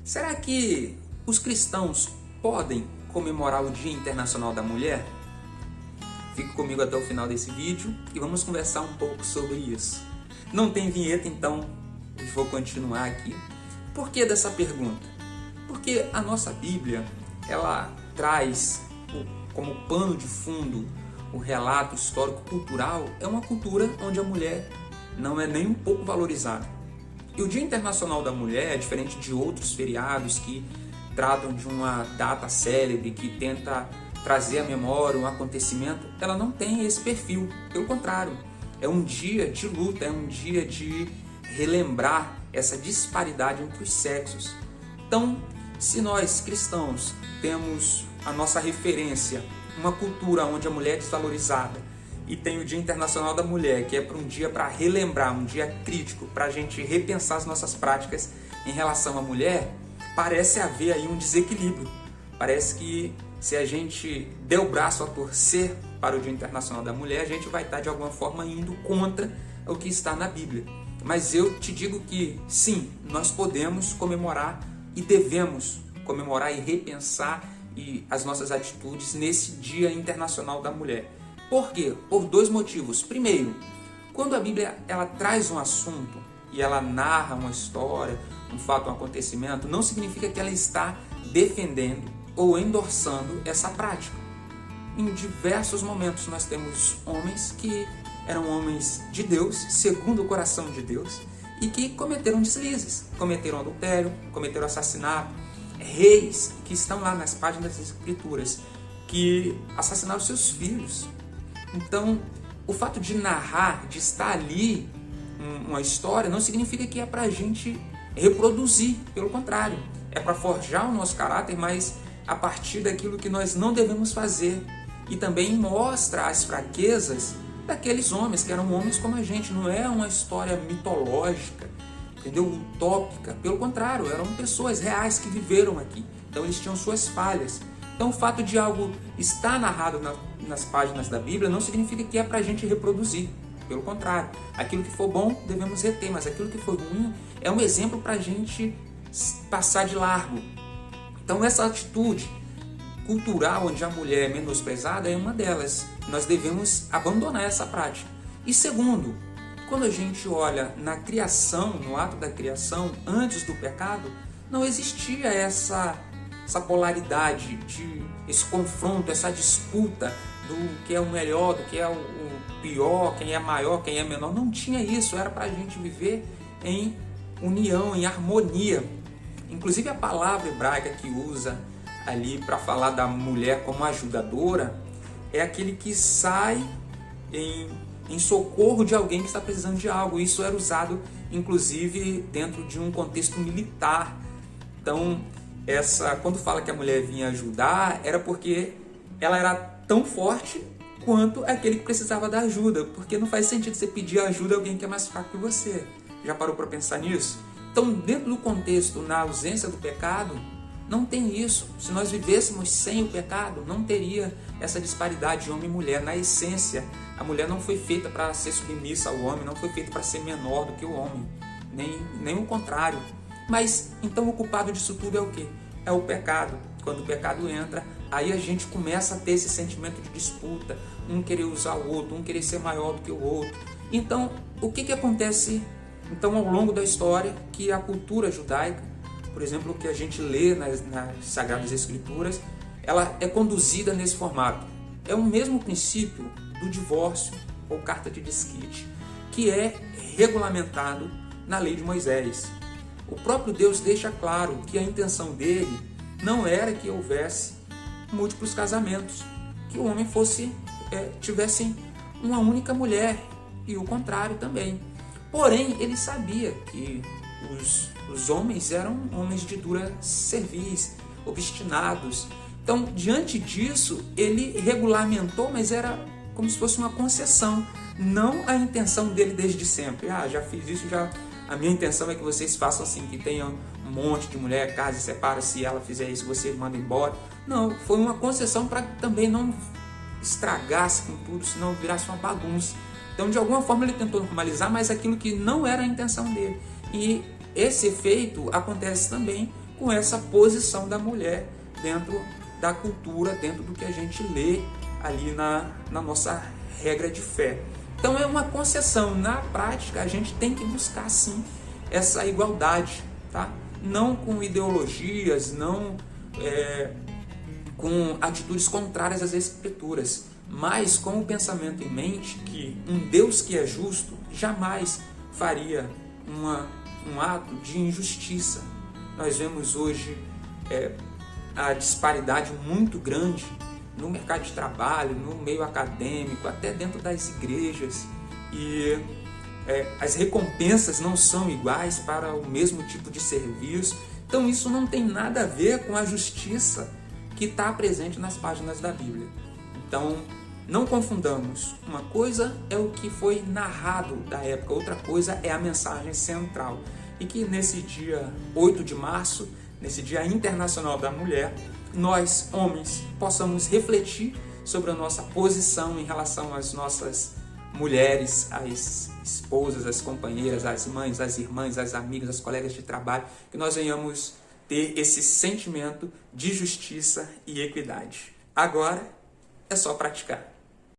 Será que os cristãos podem comemorar o Dia Internacional da Mulher? Fique comigo até o final desse vídeo e vamos conversar um pouco sobre isso. Não tem vinheta, então eu vou continuar aqui. Por que dessa pergunta? Porque a nossa Bíblia, ela traz como pano de fundo o relato histórico-cultural. É uma cultura onde a mulher não é nem um pouco valorizada. E o Dia Internacional da Mulher, diferente de outros feriados que tratam de uma data célebre, que tenta trazer à memória um acontecimento, ela não tem esse perfil. Pelo contrário, é um dia de luta, é um dia de relembrar essa disparidade entre os sexos. Então, se nós cristãos temos a nossa referência, uma cultura onde a mulher é desvalorizada, e tem o Dia Internacional da Mulher, que é para um dia para relembrar, um dia crítico, para a gente repensar as nossas práticas em relação à mulher, parece haver aí um desequilíbrio. Parece que se a gente der o braço a torcer para o Dia Internacional da Mulher, a gente vai estar de alguma forma indo contra o que está na Bíblia. Mas eu te digo que sim, nós podemos comemorar e devemos comemorar e repensar as nossas atitudes nesse Dia Internacional da Mulher. Por quê? Por dois motivos. Primeiro, quando a Bíblia ela traz um assunto e ela narra uma história, um fato, um acontecimento, não significa que ela está defendendo ou endossando essa prática. Em diversos momentos nós temos homens que eram homens de Deus, segundo o coração de Deus, e que cometeram deslizes, cometeram adultério, cometeram assassinato, reis que estão lá nas páginas das Escrituras, que assassinaram seus filhos. Então, o fato de narrar, de estar ali uma história, não significa que é para a gente reproduzir. Pelo contrário, é para forjar o nosso caráter, mas a partir daquilo que nós não devemos fazer. E também mostra as fraquezas daqueles homens, que eram homens como a gente. Não é uma história mitológica, entendeu? Utópica. Pelo contrário, eram pessoas reais que viveram aqui. Então, eles tinham suas falhas. Então, o fato de algo estar narrado nas páginas da Bíblia não significa que é para a gente reproduzir. Pelo contrário, aquilo que for bom devemos reter, mas aquilo que for ruim é um exemplo para a gente passar de largo. Então, essa atitude cultural onde a mulher é menosprezada é uma delas. Nós devemos abandonar essa prática. E segundo, quando a gente olha na criação, no ato da criação, antes do pecado, não existia essa polaridade, esse confronto, essa disputa do que é o melhor, do que é o pior, quem é maior, quem é menor. Não tinha isso, era para a gente viver em união, em harmonia. Inclusive a palavra hebraica que usa ali para falar da mulher como ajudadora é aquele que sai em socorro de alguém que está precisando de algo. Isso era usado inclusive dentro de um contexto militar. Então, quando fala que a mulher vinha ajudar, era porque ela era tão forte quanto aquele que precisava da ajuda, porque não faz sentido você pedir ajuda a alguém que é mais fraco que você. Já parou para pensar nisso? Então, dentro do contexto, na ausência do pecado, não tem isso. Se nós vivêssemos sem o pecado, não teria essa disparidade de homem e mulher. Na essência, a mulher não foi feita para ser submissa ao homem, não foi feita para ser menor do que o homem, nem o contrário. Mas, então, o culpado disso tudo é o quê? É o pecado. Quando o pecado entra, aí a gente começa a ter esse sentimento de disputa, um querer usar o outro, um querer ser maior do que o outro. Então, o que acontece então, ao longo da história? Que a cultura judaica, por exemplo, o que a gente lê nas Sagradas Escrituras, ela é conduzida nesse formato. É o mesmo princípio do divórcio ou carta de desquite, que é regulamentado na lei de Moisés. O próprio Deus deixa claro que a intenção dele não era que houvesse múltiplos casamentos, que o homem tivesse uma única mulher e o contrário também. Porém, ele sabia que os homens eram homens de dura cerviz, obstinados. Então, diante disso, ele regulamentou, mas era como se fosse uma concessão, não a intenção dele desde sempre. Já fiz isso, a minha intenção é que vocês façam assim, que tenham um monte de mulher, casa e separa, se ela fizer isso, você manda embora. Não, foi uma concessão para que também não estragasse com tudo, senão virasse uma bagunça. Então, de alguma forma, ele tentou normalizar, mas aquilo que não era a intenção dele. E esse efeito acontece também com essa posição da mulher dentro da cultura, dentro do que a gente lê ali na nossa regra de fé. Então é uma concessão. Na prática, a gente tem que buscar sim essa igualdade, tá? Não com ideologias, não com atitudes contrárias às escrituras, mas com o pensamento em mente que um Deus que é justo jamais faria um ato de injustiça. Nós vemos hoje a disparidade muito grande no mercado de trabalho, no meio acadêmico, até dentro das igrejas, e as recompensas não são iguais para o mesmo tipo de serviço. Então isso não tem nada a ver com a justiça que está presente nas páginas da Bíblia. Então não confundamos, uma coisa é o que foi narrado da época, outra coisa é a mensagem central. E que nesse dia 8 de março, nesse Dia Internacional da Mulher, nós, homens, possamos refletir sobre a nossa posição em relação às nossas mulheres, às esposas, às companheiras, às mães, às irmãs, às amigas, às colegas de trabalho, que nós venhamos ter esse sentimento de justiça e equidade. Agora é só praticar.